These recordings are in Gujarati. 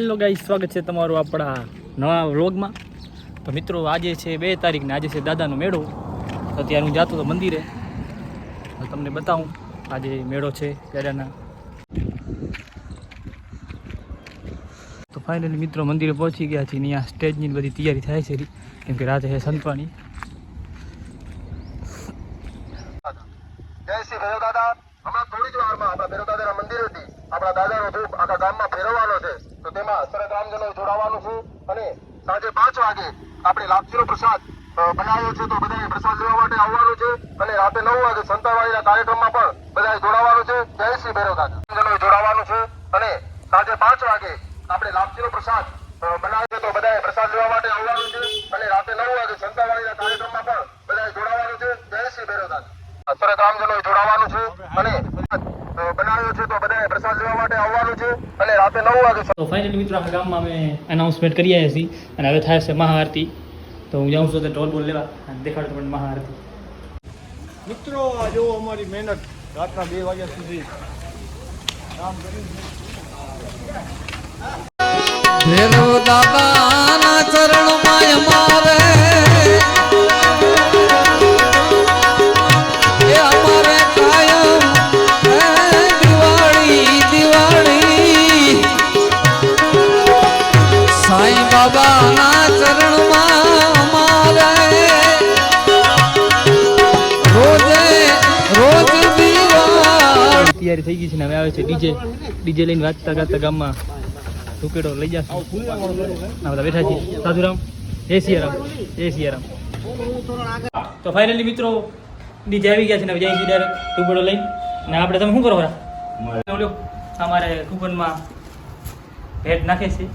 હેલો ગાઈસ, સ્વાગત છે તમારું આપણા નવા વ્લોગમાં। તો મિત્રો, આજે છે 2 તારીખ ને આજે છે દાદાનો મેળો। અત્યારે હું જાતો હતો મંદિરે, તો તમને બતાવું આજે મેળો છે દાદાના। તો ફાઇનલી મિત્રો મંદિરે પહોંચી ગયા છીએ। અહીંયા સ્ટેજની બધી તૈયારી થાય છે, કેમ કે રાતે છે સંતવાણી। જય શ્રી ભૈરવ દાદા। હમણાં થોડી જ વારમાં આપણા ભૈરવ દાદાના મંદિરેથી આપણા દાદાનો ધૂપ આખા ગામમાં ફેરવવાનો છે, તો તેમાં સર્વ ગ્રામજનોએ જોડાવાનું છે। અને સાંજે 5 વાગે આપણે લાપસીનો પ્રસાદ બનાવ્યો છે, તો બધાએ પ્રસાદ લેવા માટે આવવાનું છે। અને રાતે 9 વાગે સંતવાણીના કાર્યક્રમમાં પણ બધાએ જોડાવાનું છે। જય શ્રી ભૈરવ દાદા। જનોએ જોડાવાનું છે અને સાંજે 5 વાગે આપણે લાપસીનો પ્રસાદ બનાવ્યો છે, તો બધાએ પ્રસાદ લેવા માટે આવવાનું છે। અને રાતે 9 વાગે સંતવાણીના કાર્યક્રમમાં પણ બધાએ જોડાવાનું છે। જય શ્રી ભૈરવ દાદા। સર્વ ગ્રામજનોએ જોડાવાનું છે અને બનાવ્યો છે, તો બધાએ પ્રસાદ લેવા માટે આવવાનું છે। અને રાતે 9 વાગે તો ફાઇનલી મિત્રો આખા ગામમાં અમે અનાઉન્સમેન્ટ કરી આવ્યા છીએ અને હવે થાય છે મહાઆરતી। તો હું જાઉં છું તો ઢોલ બોલ લેવા અને દેખાડતો પણ મહાઆરતી। મિત્રો, આ જો અમારી મહેનત રાતના 2 વાગ્યા સુધી કામ કરી। ભૈરવ દાદાના ચરણમાં અમારે એ અમારે કાયમ દિવાળી દિવાળી સાંઈ બાબાના ચરણમાં અમારે રોજે રોજ દિવાળી। તૈયારી થઈ ગઈ છે ને હવે આવે છે ડીજે લઈને વાગતા ગાતા ગામમાં ટુકેડો લઈ જશે। આ બધા બેઠા છીએ। સાધુરામ, જય સિયારામ, જય સિયારામ। તો ફાઇનલી મિત્રો ડીજે આવી ગયા છે ને હવે જઈ છીએ ડાયરેક્ટ ટુકેડો લઈને। ને આપણે તમે શું કરો લ્યો, અમારે કૂપનમાં ભેટ નાખે છે।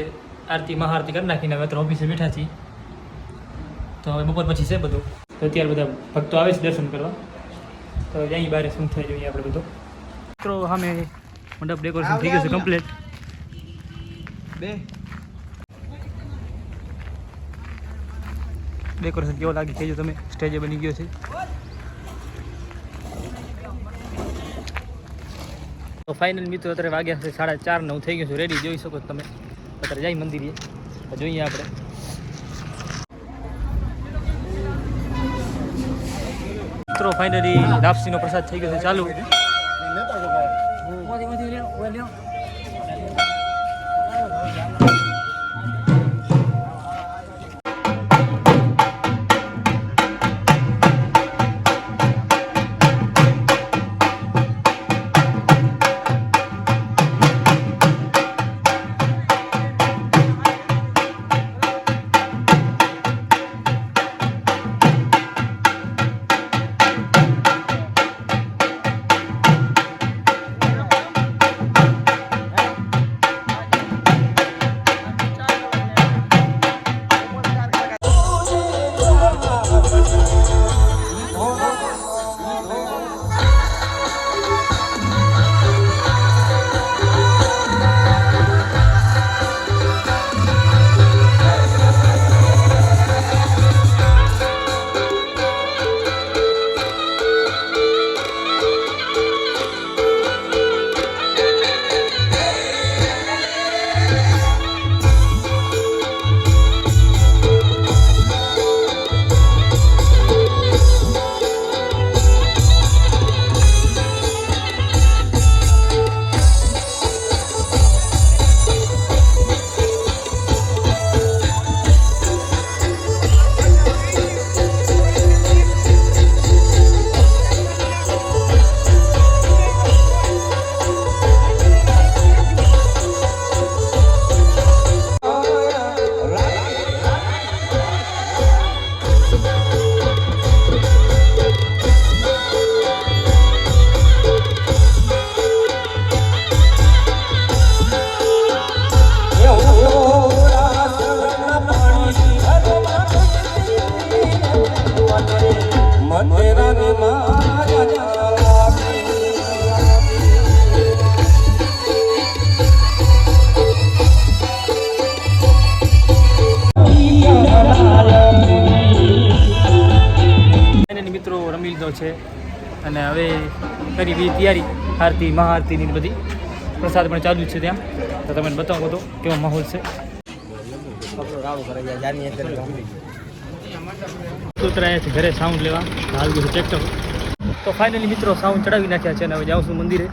છે. આરતી મહાઆરતી કરી નાખીને હવે તો ઓફિસે બેઠા છીએ. તો હવે બપોર પછી છે બધું. તો અત્યારે બધા ભક્તો આવે છે દર્શન કરવા. તો અહીં બહાર શું થાય જોઈએ આપણે બધું. મિત્રો સામે મંડપ ડેકોરેશન થઈ ગયું છે કમ્પ્લીટ. ડેકોરેશન કેવો લાગે કહેજો તમે. સ્ટેજ બની ગયો છે. તો ફાઇનલ મિત્રો અત્યારે વાગ્યા છે 4:30 થઈ ગયું છે. રેડી જોઈ શકો તમે. અત્યારે જાય મંદિરે જોઈએ આપણે. મિત્રો ફાઇનલી લાપસીનો પ્રસાદ થઈ ગયો છે ચાલુ. મિત્રો રમી લીધો છે અને હવે કરી બી તૈયારી આરતી મહાઆરતીની બધી. પ્રસાદ પણ ચાલુ છે ત્યાં. તો તમને બતાવો બધો કેવો માહોલ છે. ઉતરાયા છે ઘરે સાઉન્ડ લેવા. હાલ બધું ટ્રેક્ટર. તો ફાઇનલી મિત્રો સાઉન્ડ ચડાવી નાખ્યા છે અને હવે જાઉં છું મંદિરે.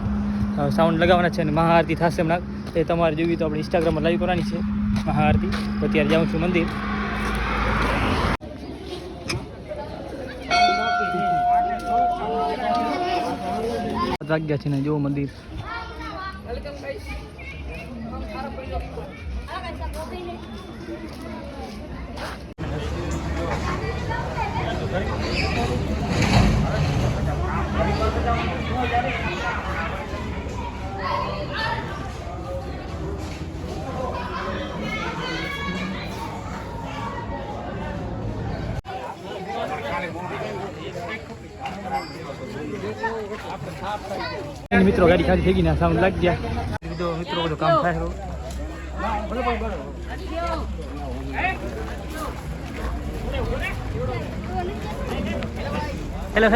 સાઉન્ડ લગાવવાના છે અને મહાઆરતી થશે હમણાં. એ તમારે જોવી તો આપણે ઇન્સ્ટાગ્રામમાં લાઈવ કરવાની છે મહાઆરતી. તો અત્યારે જાઉં છું મંદિર. વાગ્યા છે ને જો મંદિર. મિત્રો ગાડી ખાલી થઈ ગઈ ને સાઉન્ડ લાગી ગયા. મિત્રો બધું કામ થાય. હેલો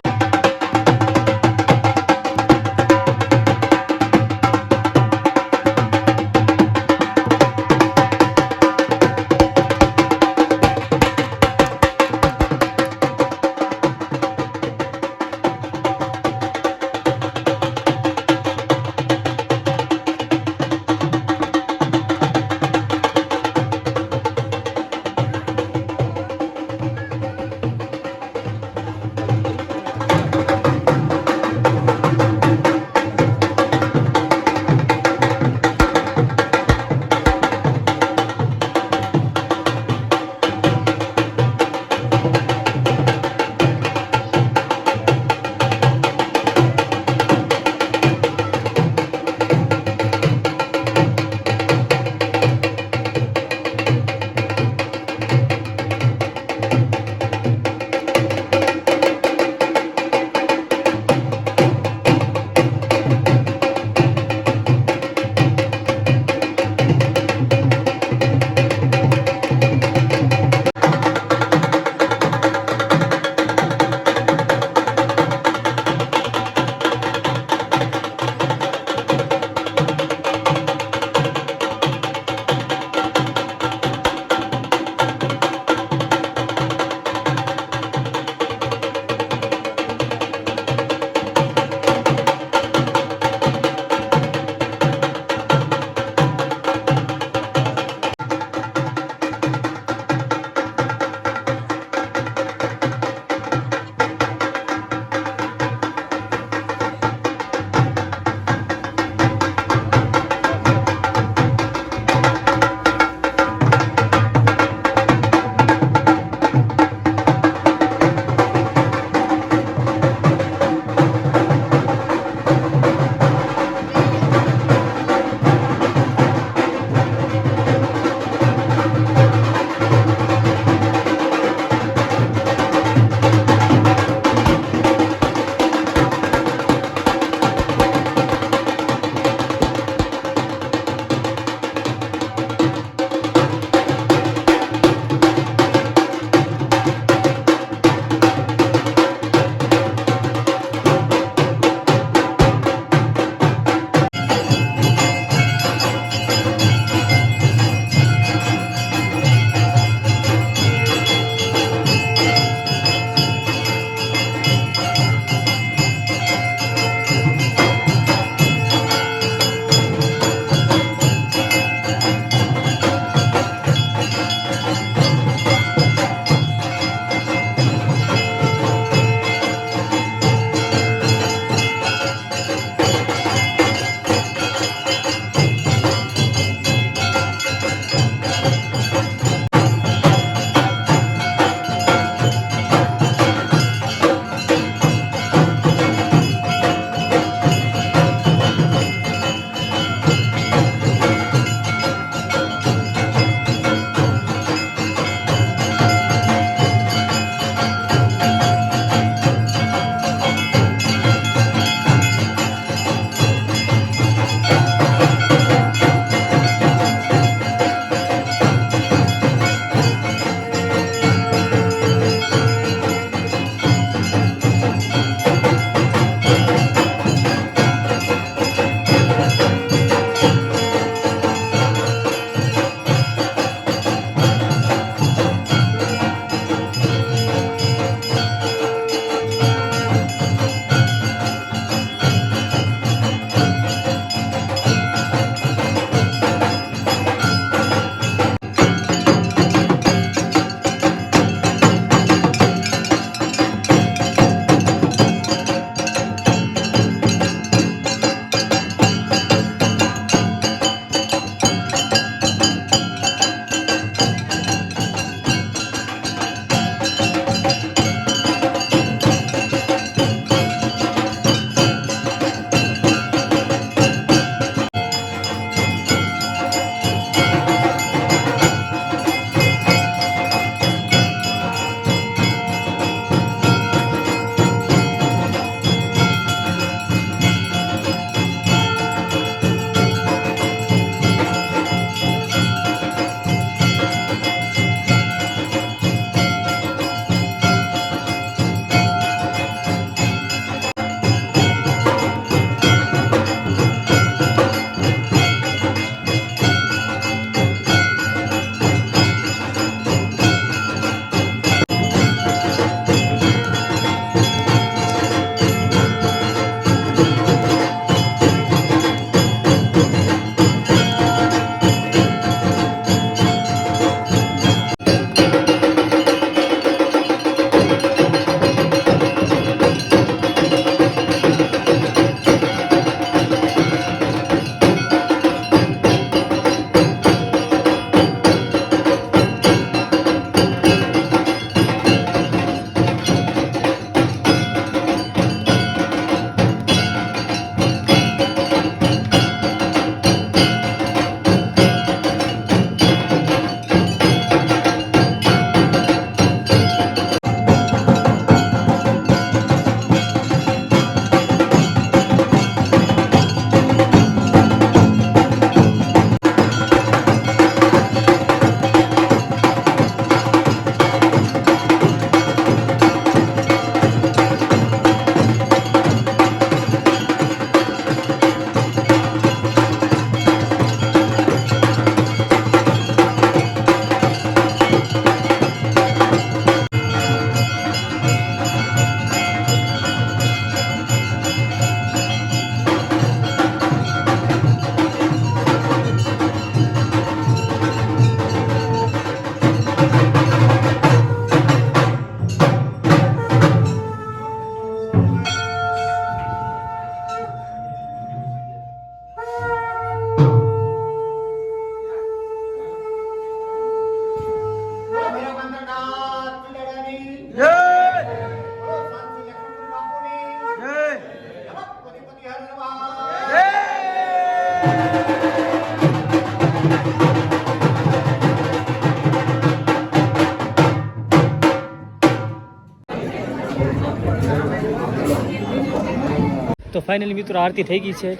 તો ફાઇનલી મિત્રો આરતી થઈ ગઈ છે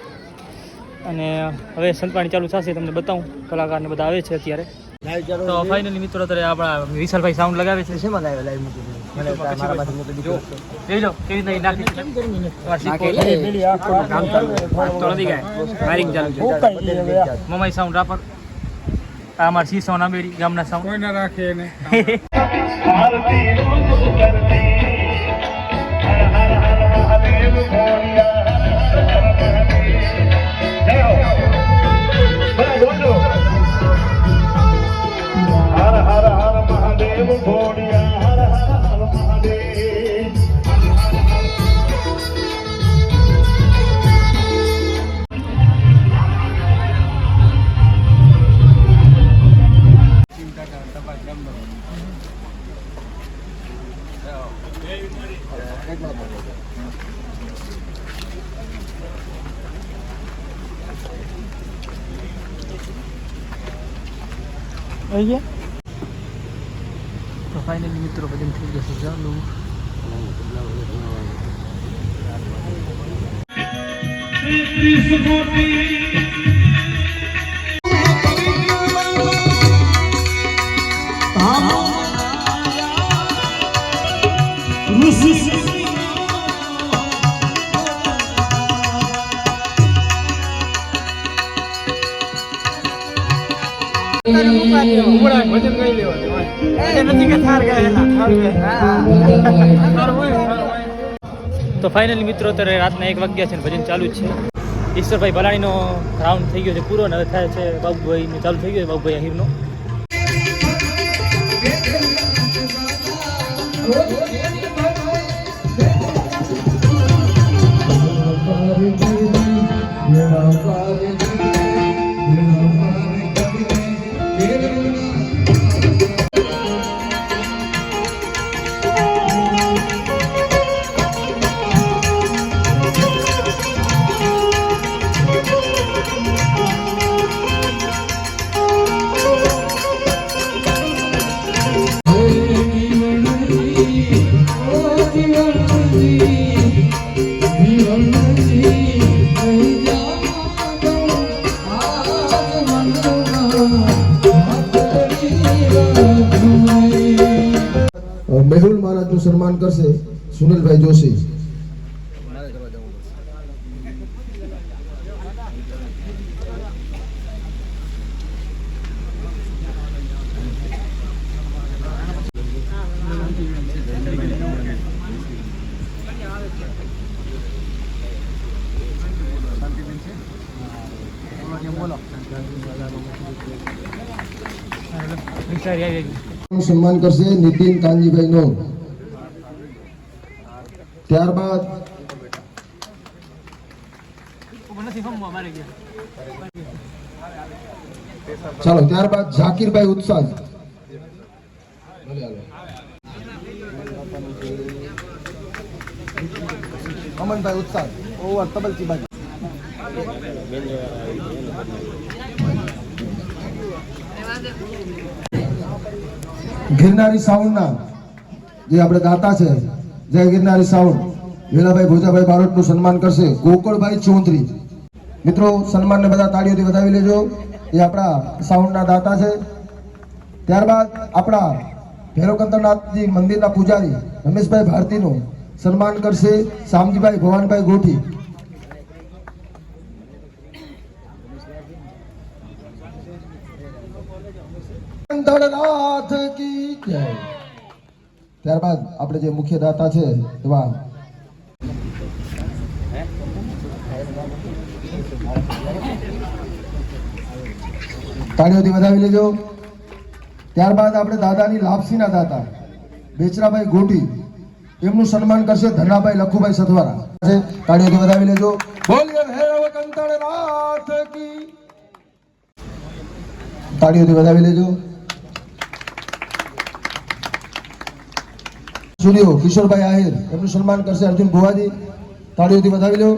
અને હવે સંતવાણી ચાલુ થશે. તમને બતાવું કલાકારને બધા આવે છે અત્યારે. તો ફાઇનલી મિત્રો અત્યારે આપણા વિશાલભાઈ સાઉન્ડ લગાવે છે. શેમાં લાવે લાઈવ મૂકી જોઈ લો કેવી રીતે નાખી છે. તો નથી ગાય વાયરિંગ ચાલુ છે. મમાઈ સાઉન્ડ રાપર આ અમારા સી સાઉન્ડ આંબેડી ગામના સાઉન્ડ કોઈ ના રાખે એને. આવી ગયા. તો ફાઇનલી મિત્રો બધું થઈ જશે ચાલુ. તો ફાઇનલી મિત્રો અત્યારે રાતના 1 વાગ્યા છે ને ભજન ચાલુ જ છે. ઈશ્વરભાઈ ભલાણીનો રાઉન્ડ થઈ ગયો છે પૂરો ને હવે થાય છે બાબુભાઈનું ચાલુ થઈ ગયું છે બાબુભાઈ આહિરનો. મેહુલ મહારાજનું સન્માન કરશે સુનિલભાઈ જોશી. સન્માન કરશે નીતિન કાનજીભાઈ નો. ત્યારબાદ ચાલો ત્યારબાદ ઝાકીરભાઈ ઉત્સાહ. અમનભાઈ ઉત્સાહ ઓવર તબલચી બાજુ. ગિરનારી સાઉન્ડના જે આપણે ગાતા છે જય ગિરનારી સાઉન્ડ વેલાભાઈ ભોજાભાઈ બારોટનું સન્માન કરશે ગોકળભાઈ ચૌધરી. મિત્રો સન્માનને બધા તાળીઓથી વધાવી લેજો. એ આપણા સાઉન્ડના દાતા છે. ત્યારબાદ આપણા ભૈરવકંતરનાથજી મંદિરના પૂજારી રમેશભાઈ ભારતીનું સન્માન કરશે શામજીભાઈ ભવાનભાઈ ગોઠી. નાથ કી જય. ત્યારબાદ આપણે જે મુખ્ય દાતા છે એવા તાળીઓથી વધાવી લેજો. ત્યારબાદ આપણે દાદાની લાપસીના દાતા બેચરાભાઈ ગોટી એમનું સન્માન કરશે ધનાભાઈ લખુભાઈ સથવારા. તાળીઓથી વધાવી લેજો. બોલીએ ભૈરવકંતરનાથ કી. તાળીઓથી વધાવી લેજો. સ્ટુડિયો કિશોરભાઈ આહિર એમનું સન્માન કરશે અર્જુન ભુવાજી. તાળીઓથી વધાવી લો.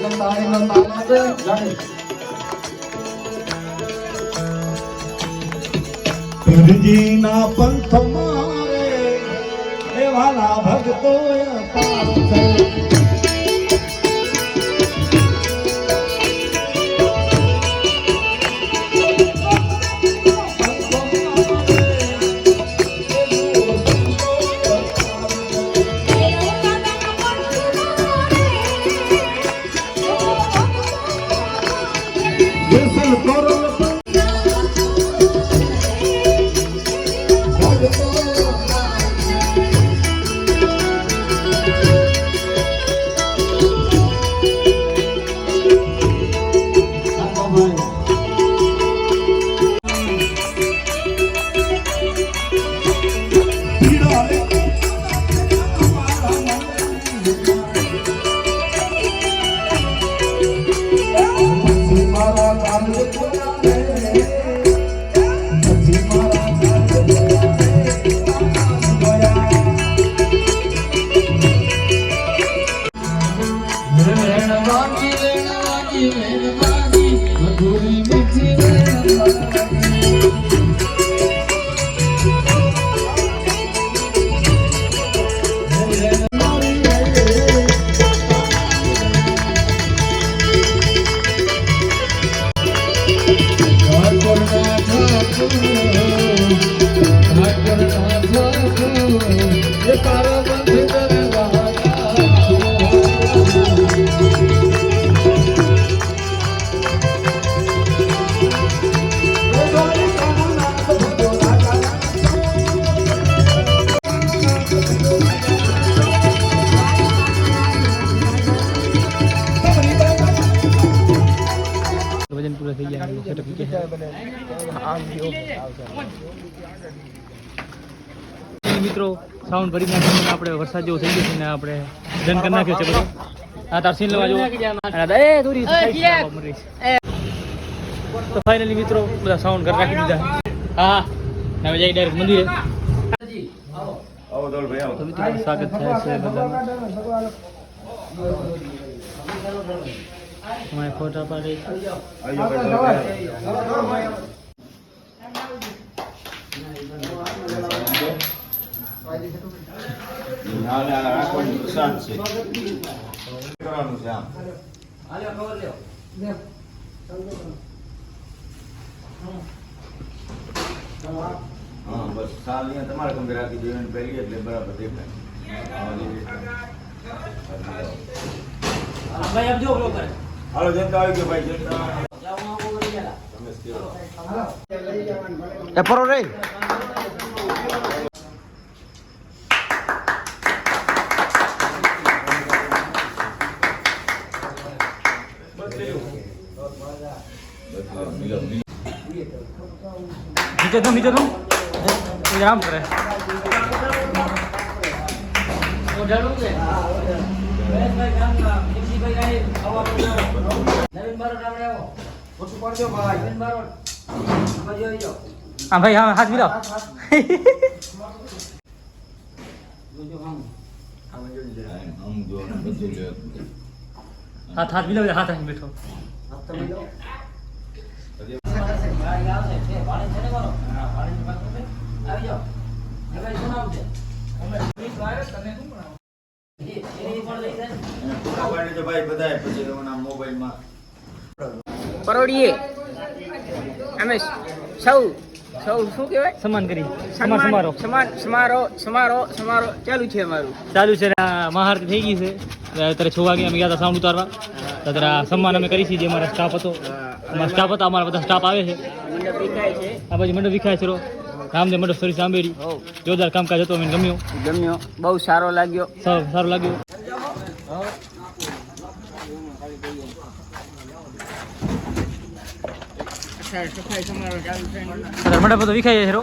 એટલે તાળીનો તાલો દે. ગુરુજીના પંથ મારે એવાલા ભક્તો અપાર છે. મધુરી મીઠી વજન પૂરા થઈ ગયા સેટઅપ કે મિત્રો સાઉન્ડ ભરી નાખ્યું આપણે વરસાદ જેવો થઈ ગયો છે ને આપણે ડન કરી નાખ્યો છે બધું આ તાર સીન લેવા જો તો ફાઇનલી મિત્રો બધા સાઉન્ડ કરી નાખી દીધા હા હવે જઈ ડાયરેક્ટ મંદિરે તો મિત્રો સ્વાગત થાય છે બધા मैं फोटो पाड़ी બસ સાલ અહીંયા તમારે કંપે રાખી દેવાની પહેલી એટલે બરાબર દેખાય. भाई अब जो ब्लॉग करे હાલો જનતા આવી ગયો ભાઈ જનતા એ પરો રે नीचे तुम आराम करे हाँ भाई हाँ हाथ मिलाओ हाथ हाथ मिलाओ हाथ हाथ बैठो ભાઈ બધા પછી મોબાઈલમાં પરોડીએ અમે સૌ શું કહેવાય सम्मान करी समारोह સમારોહ ચાલુ છે અમારું ચાલુ છે મહાઆરતી થઈ ગઈ છે અત્યારે 6 વાગે અમે ગયા હતા સાઉન્ડ ઉતારવા ત્યારે સન્માન અમે કરી છે જે અમારા સ્ટાફ હતો અમારા બધા સ્ટાફ આવે છે મંડપ દેખાય છે આ બાજુ મંડપ વિખાય છે રામદેવ મંડપ સોરી સાંભેડી જોરદાર કામકાજ હતો અમને ગમ્યો બહુ સારો લાગ્યો સારું લાગ્યું સફાઈ સમારોહ ચાલુ છે મંડપ બધો વિખાય છે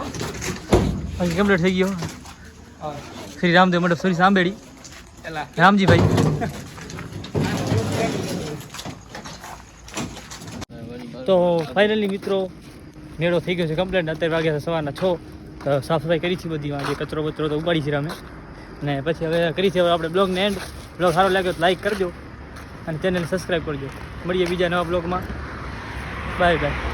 બાકી કમ્પ્લીટ થઈ ગયો શ્રી રામદેવ મંડપ સોરી સાંભેડી રામજી ભાઈ તો ફાઇનલી મિત્રો મેળો થઈ ગયો છે કમ્પ્લેટ અત્યારે વાગ્યા છે સવારના 6 સાફ સફાઈ કરી છે બધી જે કચરો બચરો તો ઉપાડી છે અમે ને પછી હવે કરી છે આપણે બ્લોગને એન્ડ બ્લોગ સારો લાગ્યો તો લાઈક કરજો અને ચેનલ સબસ્ક્રાઈબ કરજો. મળીએ બીજા નવા બ્લોગમાં. Bye bye.